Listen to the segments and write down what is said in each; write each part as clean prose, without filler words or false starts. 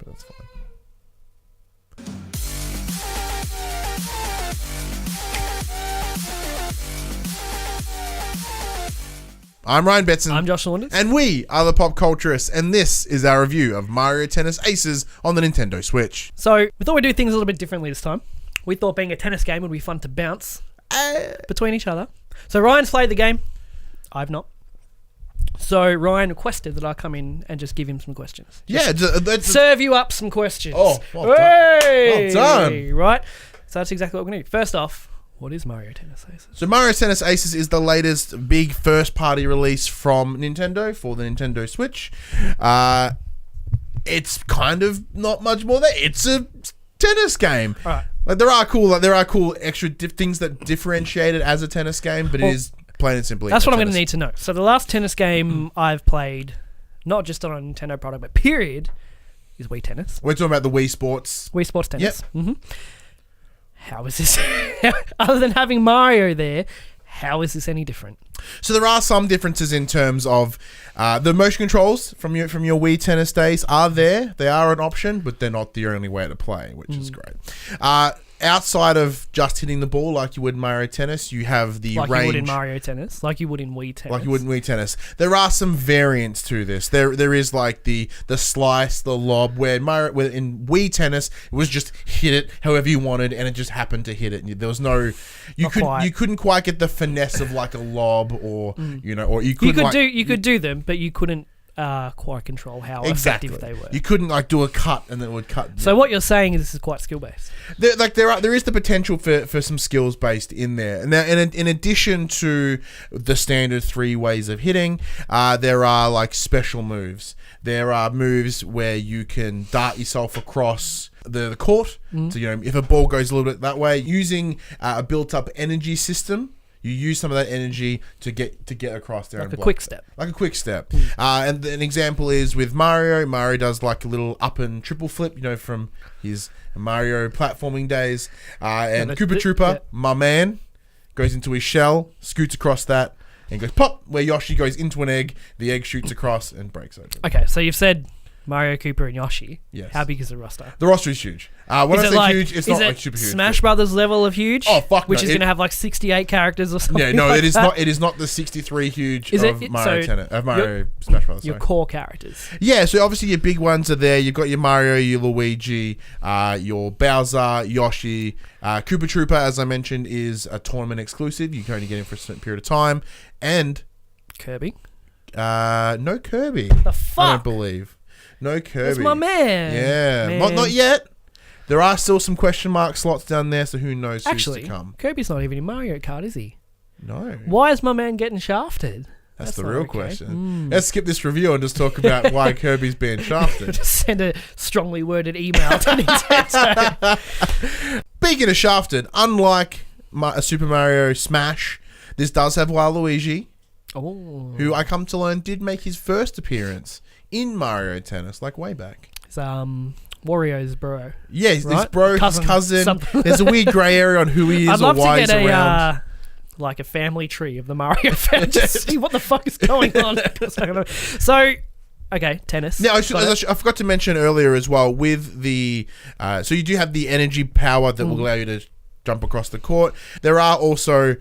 but that's fine. I'm Ryan Betson. I'm Josh Saunders. And we are the Pop Culturists, and this is our review of Mario Tennis Aces on the Nintendo Switch. So, we thought we'd do things a little bit differently this time. We thought being a tennis game would be fun to bounce between each other. So, Ryan's played the game. I've not. So, Ryan requested that I come in and just give him some questions. Serve you up some questions. Oh, well done. Well done. Right? So, that's exactly what we're going to do. First off, what is Mario Tennis Aces? So Mario Tennis Aces is the latest big first-party release from Nintendo for the Nintendo Switch. It's kind of not much more than it's a tennis game. All right. Like there are cool extra things that differentiate it as a tennis game, but it is plain and simply. That's what I'm going to need to know. So the last tennis game I've played, not just on a Nintendo product, but period, is Wii Tennis. We're talking about the Wii Sports. Wii Sports Tennis. Yep. Mm-hmm. How is this, other than having Mario there, how is this any different? So there are some differences in terms of the motion controls from your Wii Tennis days are there. They are an option, but they're not the only way to play, which is great. Outside of just hitting the ball like you would in Mario Tennis, you have the range. Like you would in Mario Tennis, like you would in Wii Tennis. Like you would in Wii Tennis. There are some variants to this. There is like the slice, the lob, where in Wii Tennis, it was just hit it however you wanted, and it just happened to hit it. There was no... You couldn't quite get the finesse of like a lob or, or you couldn't... You could do them, but you couldn't quite control how effective they were. You couldn't like do a cut and then it would cut. So what you're saying is this is quite skill based. There is the potential for some skills based in there. And now in addition to the standard 3 ways of hitting, there are like special moves. There are moves where you can dart yourself across the court. So if a ball goes a little bit that way, using a built up energy system. You use some of that energy to get across there. Like a quick step. Like a quick step. And an example is with Mario. Mario does like a little up and triple flip, from his Mario platforming days. And Koopa Troopa, my man, goes into his shell, scoots across that, and goes pop, where Yoshi goes into an egg. The egg shoots across and breaks open. Okay, so you've said Mario, Koopa, and Yoshi. Yes. How big is the roster? The roster is huge. When I say huge, it's not like super huge. Smash Brothers level of huge? Oh fuck! Which is going to have like 68 characters or something. Yeah, no, like it is that. not. It is not the 63 huge of Mario Tennis. Mario Smash Brothers. Your core characters. Yeah, so obviously your big ones are there. You've got your Mario, your Luigi, your Bowser, Yoshi, Koopa Troopa. As I mentioned, is a tournament exclusive. You can only get him for a certain period of time, and Kirby. No Kirby. The fuck? I don't believe. No Kirby. That's my man. Yeah. Man. Not yet. There are still some question mark slots down there, so who knows who's to come. Kirby's not even in Mario Kart, is he? No. Why is my man getting shafted? That's the real question. Let's skip this review and just talk about why Kirby's being shafted. Just send a strongly worded email to Nintendo. Speaking of shafted, unlike Super Mario Smash, this does have Waluigi, who I come to learn did make his first appearance in Mario Tennis, like way back. It's Wario's bro. Yeah, right? his bro, his cousin. There's a weird grey area on who he is or why he's around. Like a family tree of the Mario fans. Just see what the fuck is going on. So, okay, tennis. Now, I forgot to mention earlier as well, with the... so you do have the energy power that will allow you to jump across the court. There are also...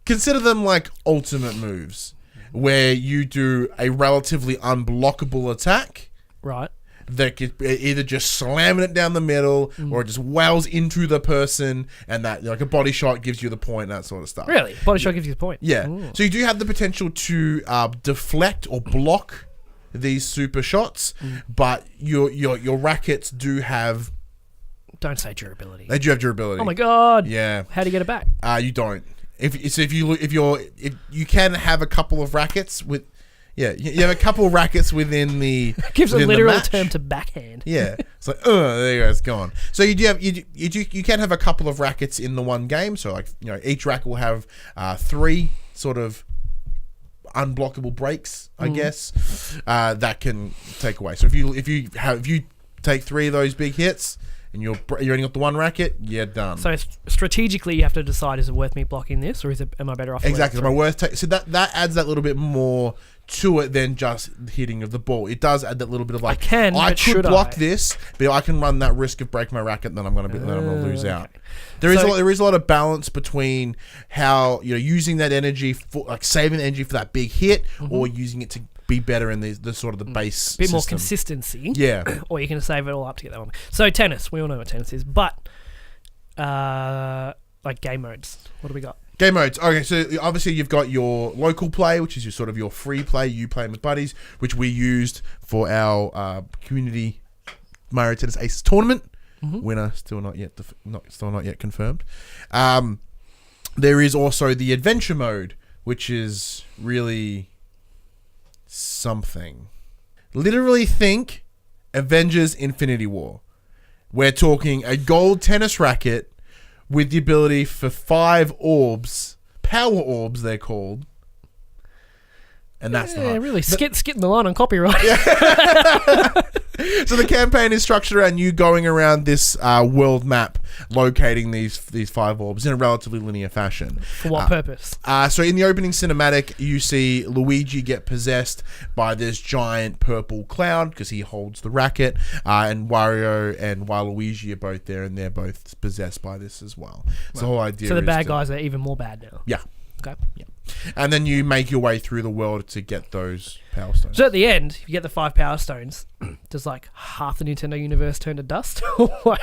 Consider them like ultimate moves, where you do a relatively unblockable attack. Right. That could either just slamming it down the middle or it just wows into the person, and that like a body shot gives you the point, that sort of stuff. Really? Body shot gives you the point? Yeah. Ooh. So you do have the potential to deflect or block these super shots, but your rackets do have... Don't say durability. They do have durability. Oh my god. Yeah. How do you get it back? You don't. If you can have a couple of rackets with... Yeah, you have a couple of rackets within the gives within a literal the term to backhand. Yeah, it's like there you go, it's gone. So you can have a couple of rackets in the one game. So like each racket will have 3 sort of unblockable breaks, I guess, that can take away. So if you take 3 of those big hits and you're only got the one racket, you're done. So strategically, you have to decide: is it worth me blocking this, or am I better off? Exactly, am I worth? So that adds that little bit more to it than just hitting of the ball. It does add that little bit of like, I could block this, but I can run that risk of breaking my racket, then I'm going to lose out. There is a lot of balance between how using that energy for like saving the energy for that big hit, or using it to be better in the sort of the base bit system. more consistency. Yeah. Or you can save it all up to get that one. So tennis, we all know what tennis is, but like game modes. What do we got? Game modes. Okay, so obviously you've got your local play, which is your free play, you playing with buddies, which we used for our community Mario Tennis Aces tournament. Winner still not yet confirmed. There is also the adventure mode, which is really something. Literally think Avengers Infinity War. We're talking a gold tennis racket with the ability for 5 orbs, power orbs they're called. And that's really skitting the line on copyright. So the campaign is structured around you going around this world map, locating these 5 orbs in a relatively linear fashion. For what purpose? So in the opening cinematic, you see Luigi get possessed by this giant purple cloud because he holds the racket, and Wario and Waluigi are both there, and they're both possessed by this as well. So the whole idea. So the bad guys are even more bad now. Yeah. Okay. Yeah. And then you make your way through the world to get those power stones. So at the end, you get the 5 power stones. Does like half the Nintendo universe turn to dust? Or what?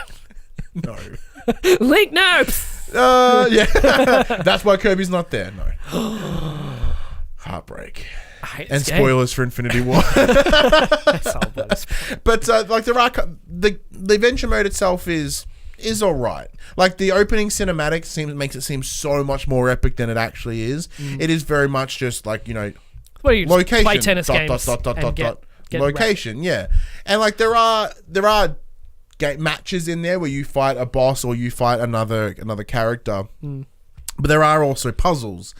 No. Link, no! Yeah. That's why Kirby's not there. No. Heartbreak. I hate And this spoilers for Infinity War. But like there are the adventure mode itself is all right. Like the opening cinematic makes it seem so much more epic than it actually is. It is very much just like What do you location, play tennis games dot location, wrecked. yeah. And like there are matches in there where you fight a boss or you fight another character, but there are also puzzles.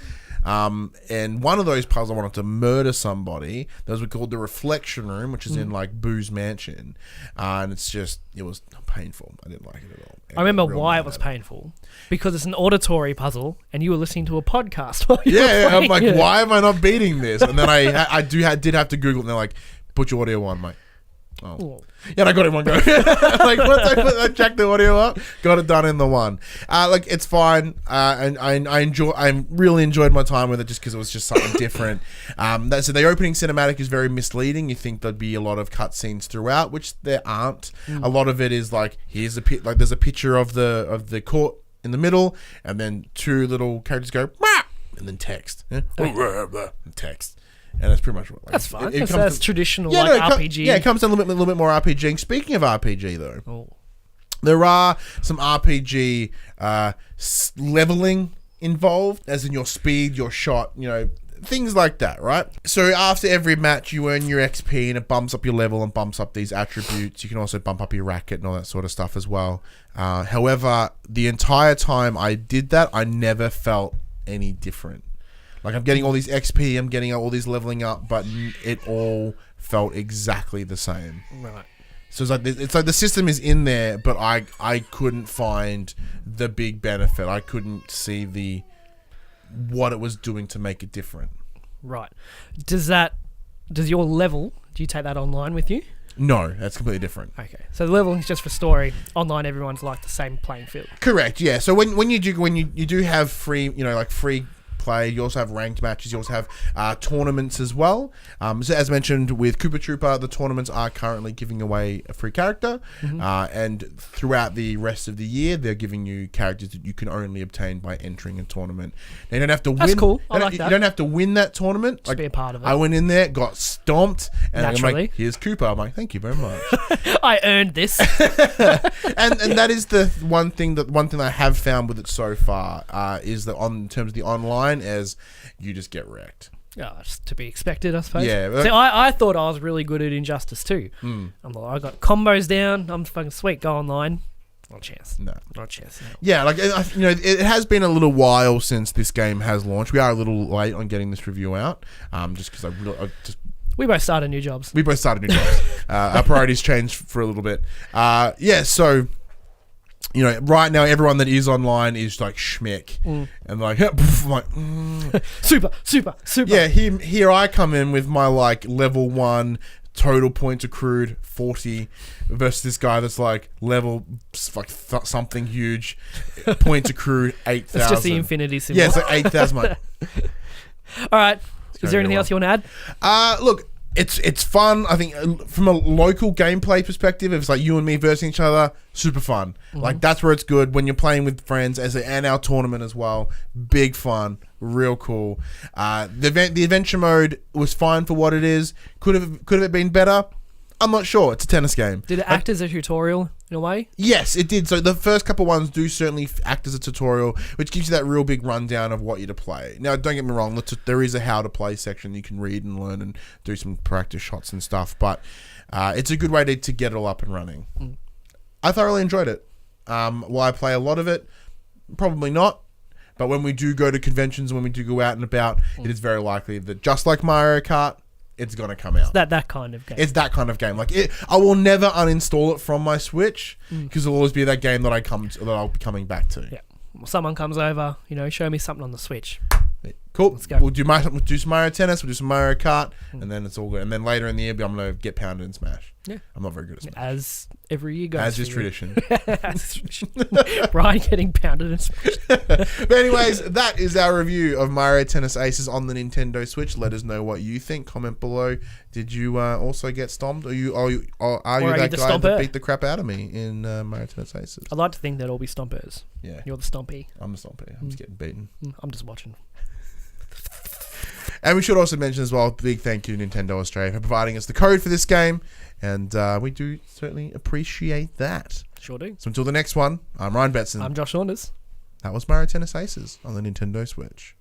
And one of those puzzles, I wanted to murder somebody. Those were called the Reflection Room, which is in like Boo's mansion, and it was painful. I didn't like it at all. I remember why it was painful, because it's an auditory puzzle, and you were listening to a podcast while you were playing I'm like, it. why am I not beating this? And then I did have to Google it, and they're like, put your audio on, mate. Oh. Yeah, and I got it in one go. Like once I checked the audio up, got it done in the one. Like it's fine. And I really enjoyed my time with it just because it was just something different. So the opening cinematic is very misleading. You think there'd be a lot of cutscenes throughout, which there aren't. A lot of it is like there's a picture of the court in the middle, and then 2 little characters go, "Mah!" and then text, and text. And that's pretty much what. Like, that's fine. That's traditional RPG. It comes down a little bit more RPG. Speaking of RPG, though, there are some RPG leveling involved, as in your speed, your shot, things like that, right? So after every match, you earn your XP, and it bumps up your level and bumps up these attributes. You can also bump up your racket and all that sort of stuff as well. However, the entire time I did that, I never felt any different. Like I'm getting all these XP, I'm getting all these leveling up, but it all felt exactly the same. Right. So it's like the system is in there, but I couldn't find the big benefit. I couldn't see what it was doing to make it different. Right. Does your level? Do you take that online with you? No, that's completely different. Okay, so the leveling is just for story. Online, everyone's like the same playing field. Correct. Yeah. So when you do have free, like free play, you also have ranked matches, you also have tournaments as well. So as mentioned with Koopa Troopa, the tournaments are currently giving away a free character, and throughout the rest of the year they're giving you characters that you can only obtain by entering a tournament. Now, you don't have to win. That's cool. I like that. You don't have to win that tournament. Just be a part of it. I went in there, got stomped, and Naturally. I'm like, here's Koopa. I'm like, thank you very much. I earned this. and that is the one thing I have found with it so far, is that in terms of the online, as you just get wrecked. Yeah, that's to be expected, I suppose. Yeah. See, I thought I was really good at Injustice too. I'm like, I got combos down. I'm fucking sweet. Go online. Not a chance. No. Not a chance. No. Yeah, like it has been a little while since this game has launched. We are a little late on getting this review out, just because we both started new jobs. Our priorities changed for a little bit. So you know, right now everyone that is online is like schmick, and like, I'm like super. yeah. Here I come in with my like level 1 total points accrued 40 versus this guy that's like level like something huge, points accrued 8,000. It's just the infinity symbol. Yeah, it's like 8,000. All right. Is there anything else you want to add? Look, it's fun. I think from a local gameplay perspective, if it's like you and me versus each other, super fun. Like that's where it's good when you're playing with friends and our tournament as well. Big fun, real cool. The adventure mode was fine for what it is. Could have been better? I'm not sure. It's a tennis game. Did it act as a tutorial in a way? Yes, it did. So the first couple ones do certainly act as a tutorial, which gives you that real big rundown of what you're to play. Now, don't get me wrong. There is a how to play section you can read and learn and do some practice shots and stuff. But it's a good way to get it all up and running. I thoroughly enjoyed it. Will I play a lot of it? Probably not. But when we do go to conventions and when we do go out and about, it is very likely that just like Mario Kart, it's gonna come out. It's that kind of game. It's that kind of game. Like I will never uninstall it from my Switch because it'll always be that game that I'll be coming back to. Yeah. Someone comes over, show me something on the Switch. Cool. Let's go. We'll do some Mario Tennis. We'll do some Mario Kart, and then it's all good. And then later in the year, I'm gonna get pounded in Smash. Yeah. I'm not very good at Smash. As every year goes. As is tradition. As tradition. Brian getting pounded in Smash. But anyways, that is our review of Mario Tennis Aces on the Nintendo Switch. Let us know what you think. Comment below. Did you also get stomped? Are you that guy that beat the crap out of me in Mario Tennis Aces? I'd like to think that all be stompers. Yeah. You're the stompy. I'm the stompy. I'm just getting beaten. I'm just watching. And we should also mention as well, big thank you to Nintendo Australia for providing us the code for this game. And we do certainly appreciate that. Sure do. So until the next one, I'm Ryan Betson. I'm Josh Saunders. That was Mario Tennis Aces on the Nintendo Switch.